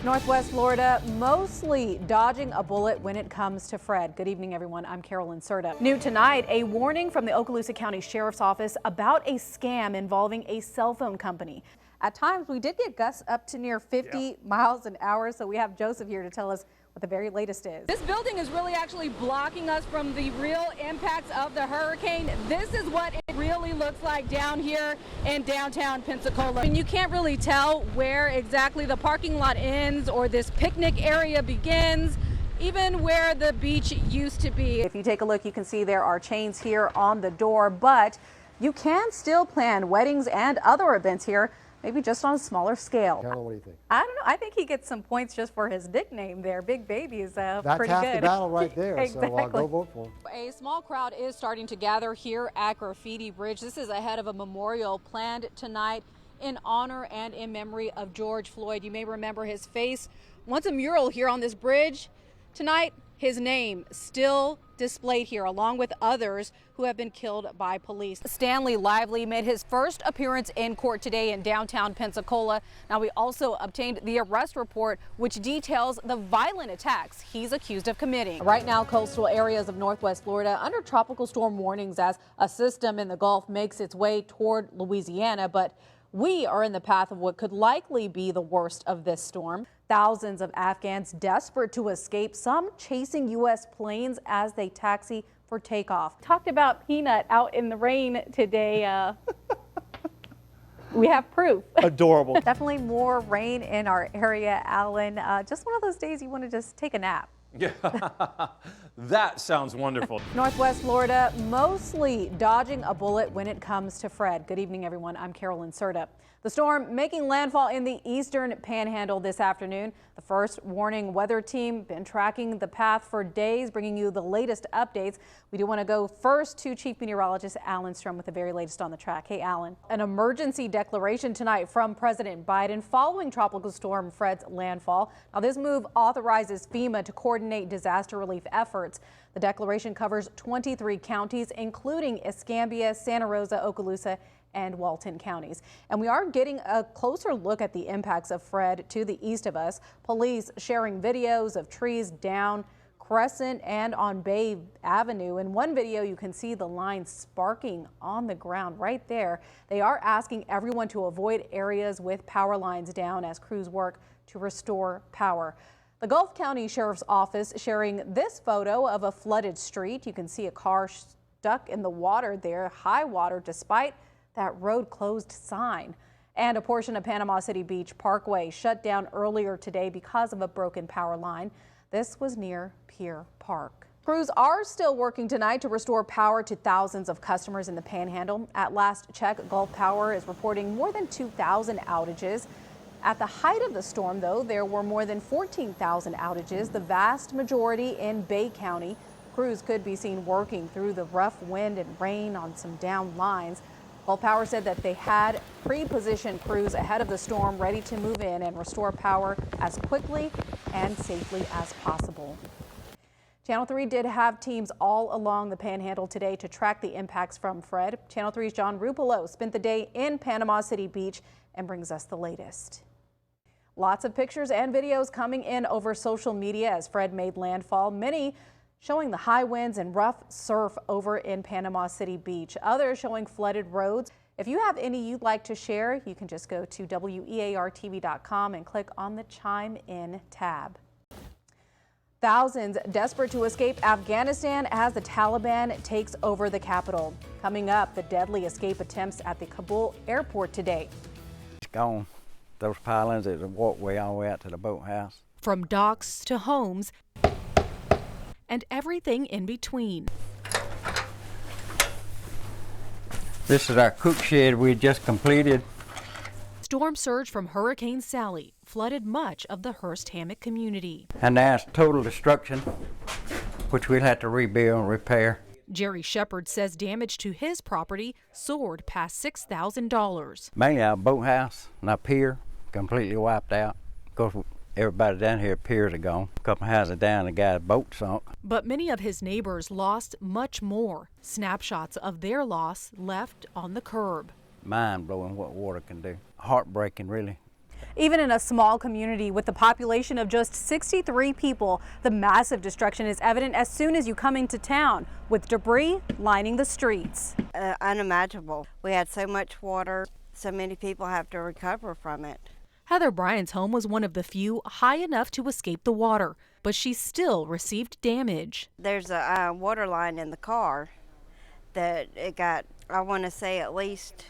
Northwest Florida mostly dodging a bullet when it comes to Fred. Good evening, everyone. I'm Carolyn Cerda. New tonight, a warning from the Okaloosa County Sheriff's Office about a scam involving a cell phone company. At times, we did get gusts up to near 50 miles an hour, so we have Joseph here to tell us what the very latest is. This building is really actually blocking us from the real impacts of the hurricane. This is what it really looks like down here in downtown Pensacola. And you can't really tell where exactly the parking lot ends or this picnic area begins, even where the beach used to be. If you take a look, you can see there are chains here on the door, but you can still plan weddings and other events here, maybe just on a smaller scale. Carol, what do you think? I don't know. I think he gets some points just for his nickname there. Big Baby is pretty good. That's half the battle right there, Exactly. so go vote for him. A small crowd is starting to gather here at Graffiti Bridge. This is ahead of a memorial planned tonight in honor and in memory of George Floyd. You may remember his face. Once a mural here on this bridge. Tonight, his name still displayed here, along with others who have been killed by police. Stanley Lively made his first appearance in court today in downtown Pensacola. Now, we also obtained the arrest report, which details the violent attacks he's accused of committing. Right now, coastal areas of Northwest Florida under tropical storm warnings as a system in the Gulf makes its way toward Louisiana, but we are in the path of what could likely be the worst of this storm. Thousands of Afghans desperate to escape, some chasing U.S. planes as they taxi for takeoff. Talked about Peanut out in the rain today. We have proof. Adorable. Definitely more rain in our area, Alan. Just one of those days you want to just take a nap. Yeah, that sounds wonderful. Northwest Florida mostly dodging a bullet when it comes to Fred. Good evening, everyone. I'm Carolyn Cerda. The storm making landfall in the eastern panhandle this afternoon. The first warning weather team been tracking the path for days, bringing you the latest updates. We do want to go first to Chief Meteorologist Alan Strum with the very latest on the track. Hey, Alan. An emergency declaration tonight from President Biden following Tropical Storm Fred's landfall. Now, this move authorizes FEMA to coordinate disaster relief efforts. The declaration covers 23 counties, including Escambia, Santa Rosa, Okaloosa, and Walton counties. And we are getting a closer look at the impacts of Fred to the east of us. Police sharing videos of trees down Crescent and on Bay Avenue. In one video, you can see the line sparking on the ground right there. They are asking everyone to avoid areas with power lines down as crews work to restore power. The Gulf County Sheriff's Office sharing this photo of a flooded street. You can see a car stuck in the water there, high water, despite that road closed sign. And a portion of Panama City Beach Parkway shut down earlier today because of a broken power line. This was near Pier Park. Crews are still working tonight to restore power to thousands of customers in the Panhandle. At last check, Gulf Power is reporting more than 2,000 outages. At the height of the storm, though, there were more than 14,000 outages, the vast majority in Bay County. Crews could be seen working through the rough wind and rain on some down lines. Gulf Power said that they had pre-positioned crews ahead of the storm ready to move in and restore power as quickly and safely as possible. Channel 3 did have teams all along the Panhandle today to track the impacts from Fred. Channel 3's John Rupolo spent the day in Panama City Beach and brings us the latest. Lots of pictures and videos coming in over social media as Fred made landfall. Many showing the high winds and rough surf over in Panama City Beach. Others showing flooded roads. If you have any you'd like to share, you can just go to WEARTV.com and click on the Chime In tab. Thousands desperate to escape Afghanistan as the Taliban takes over the capital. Coming up, the deadly escape attempts at the Kabul airport today. It's gone. Those pilings, there's a walkway all the way out to the boathouse. From docks to homes and everything in between. This is our cook shed we just completed. Storm surge from Hurricane Sally flooded much of the Hearst Hammock community. And now it's total destruction, which we'll have to rebuild and repair. Jerry Shepard says damage to his property soared past $6,000. Mainly our boathouse and our pier, completely wiped out. Of course, everybody down here, piers are gone. A couple houses down, the guy's boat sunk. But many of his neighbors lost much more. Snapshots of their loss left on the curb. Mind-blowing what water can do. Heartbreaking, really. Even in a small community with a population of just 63 people, the massive destruction is evident as soon as you come into town, with debris lining the streets. Unimaginable. We had so much water, so many people have to recover from it. Heather Bryant's home was one of the few high enough to escape the water, but she still received damage. There's a water line in the car that it got, I want to say, at least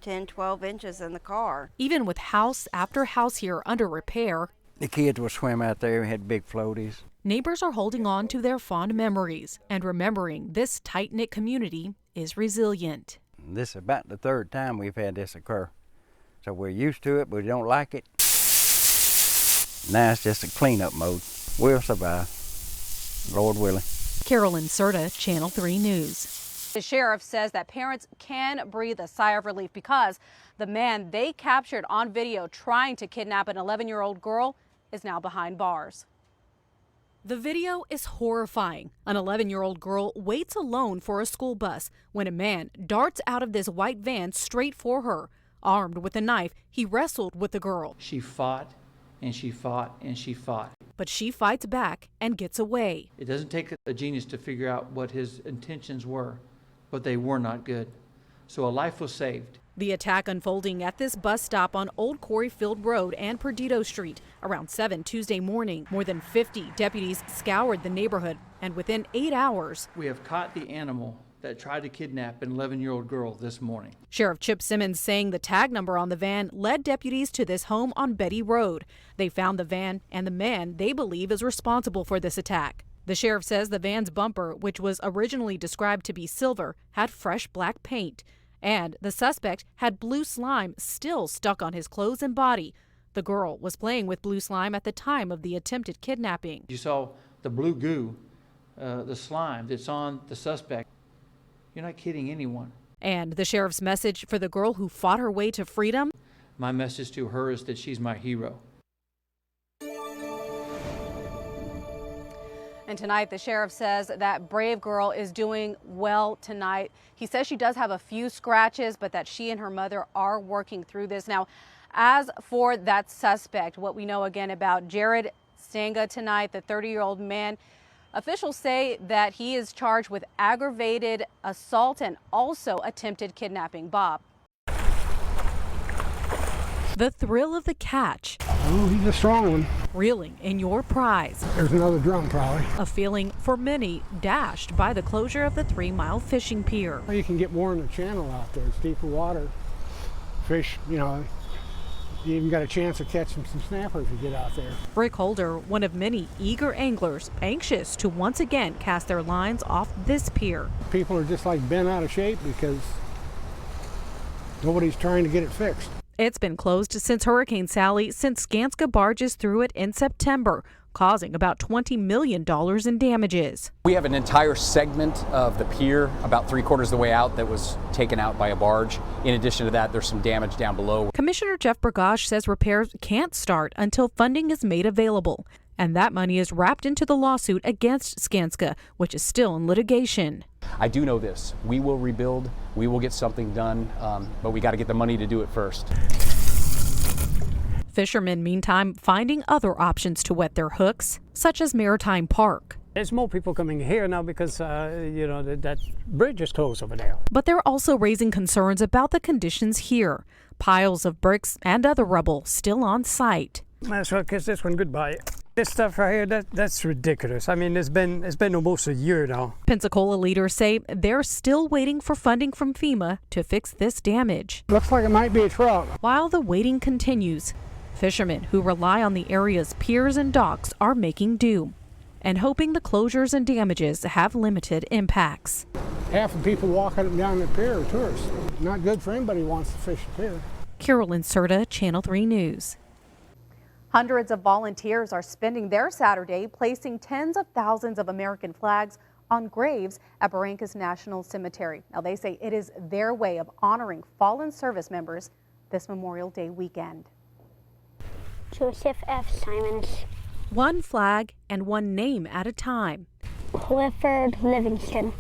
10, 12 inches in the car. Even with house after house here under repair, The kids will swim out there. We had big floaties. neighbors are holding on to their fond memories and remembering this tight-knit community is resilient. This is about the third time we've had this occur. So we're used to it, but we don't like it. Now it's just a cleanup mode. We'll survive, Lord willing. Carolyn Cerda, Channel 3 News. The sheriff says that parents can breathe a sigh of relief because the man they captured on video trying to kidnap an 11-year-old girl is now behind bars. The video is horrifying. An 11-year-old girl waits alone for a school bus when a man darts out of this white van straight for her. Armed with a knife, he wrestled with the girl. She fought and she fought and she fought. But she fights back and gets away. It doesn't take a genius to figure out what his intentions were, but they were not good. So a life was saved. The attack unfolding at this bus stop on Old Quarryfield Road and Perdido Street around 7 Tuesday morning. More than 50 deputies scoured the neighborhood, and within 8 hours, We have caught the animal that tried to kidnap an 11-year-old girl this morning. Sheriff Chip Simmons saying the tag number on the van led deputies to this home on Betty Road. They found the van and the man they believe is responsible for this attack. The sheriff says the van's bumper, which was originally described to be silver, had fresh black paint. And the suspect had blue slime still stuck on his clothes and body. The girl was playing with blue slime at the time of the attempted kidnapping. You saw the blue goo, the slime that's on the suspect. You're not kidding anyone. And the sheriff's message for the girl who fought her way to freedom? My message to her is that she's my hero. And tonight, the sheriff says that brave girl is doing well tonight. He says she does have a few scratches, but that she and her mother are working through this. Now, as for that suspect, what we know again about Jared Stanga tonight, the 30-year-old man, officials say that he is charged with aggravated assault and also attempted kidnapping. Bob. The thrill of the catch, Oh, he's a strong one. reeling in your prize. There's another drum probably. A feeling for many dashed by the closure of the 3-mile fishing pier. Well, you can get more in the channel out there. It's deeper water. Fish, you even got a chance of catching some snapper if you get out there. Rick Holder, one of many eager anglers, anxious to once again cast their lines off this pier. People are just like bent out of shape because nobody's trying to get it fixed. It's been closed since Hurricane Sally sent Skanska barges through it in September, causing about $20 million in damages. We have an entire segment of the pier about 3/4 of the way out that was taken out by a barge. In addition to that, there's some damage down below. Commissioner Jeff Burgash says repairs can't start until funding is made available. And that money is wrapped into the lawsuit against Skanska, which is still in litigation. I do know this. We will rebuild. We will get something done, but we got to get the money to do it first. Fishermen, meantime, finding other options to wet their hooks, such as Maritime Park. There's more people coming here now because, that bridge is closed over there. But they're also raising concerns about the conditions here. Piles of bricks and other rubble still on site. Might as well kiss this one goodbye. This stuff right here, that's ridiculous. I mean, it's been almost a year now. Pensacola leaders say they're still waiting for funding from FEMA to fix this damage. Looks like it might be a truck. While the waiting continues, fishermen who rely on the area's piers and docks are making do and hoping the closures and damages have limited impacts. Half the people walking up and down the pier are tourists. Not good for anybody who wants to fish the pier. Carolyn Cerda, Channel 3 News. Hundreds of volunteers are spending their Saturday placing tens of thousands of American flags on graves at Barrancas National Cemetery. Now, they say it is their way of honoring fallen service members this Memorial Day weekend. Joseph F. Simons. One flag and one name at a time. Clifford Livingston.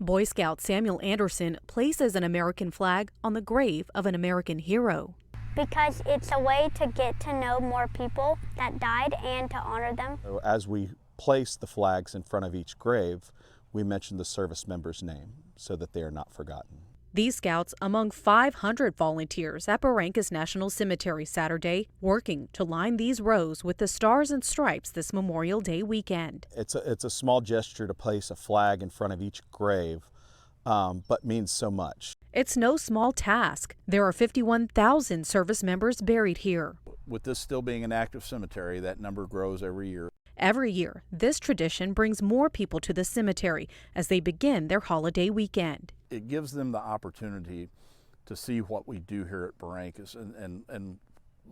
Boy Scout Samuel Anderson places an American flag on the grave of an American hero. Because it's a way to get to know more people that died and to honor them. As we place the flags in front of each grave, we mention the service member's name so that they are not forgotten. These scouts among 500 volunteers at Barrancas National Cemetery Saturday, working to line these rows with the stars and stripes this Memorial Day weekend. It's a small gesture to place a flag in front of each grave, but means so much. It's no small task. There are 51,000 service members buried here. With this still being an active cemetery, that number grows every year. Every year, this tradition brings more people to the cemetery as they begin their holiday weekend. It gives them the opportunity to see what we do here at Barrancas and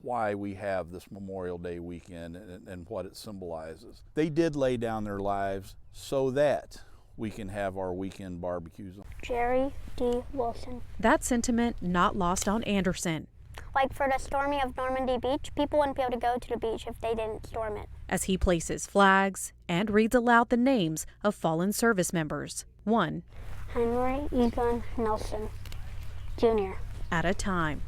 why we have this Memorial Day weekend and what it symbolizes. They did lay down their lives so that we can have our weekend barbecues. Jerry D. Wilson. That sentiment not lost on Anderson. Like for the storming of Normandy Beach, people wouldn't be able to go to the beach if they didn't storm it. As he places flags and reads aloud the names of fallen service members, one Henry Egan Nelson, Jr. at a time.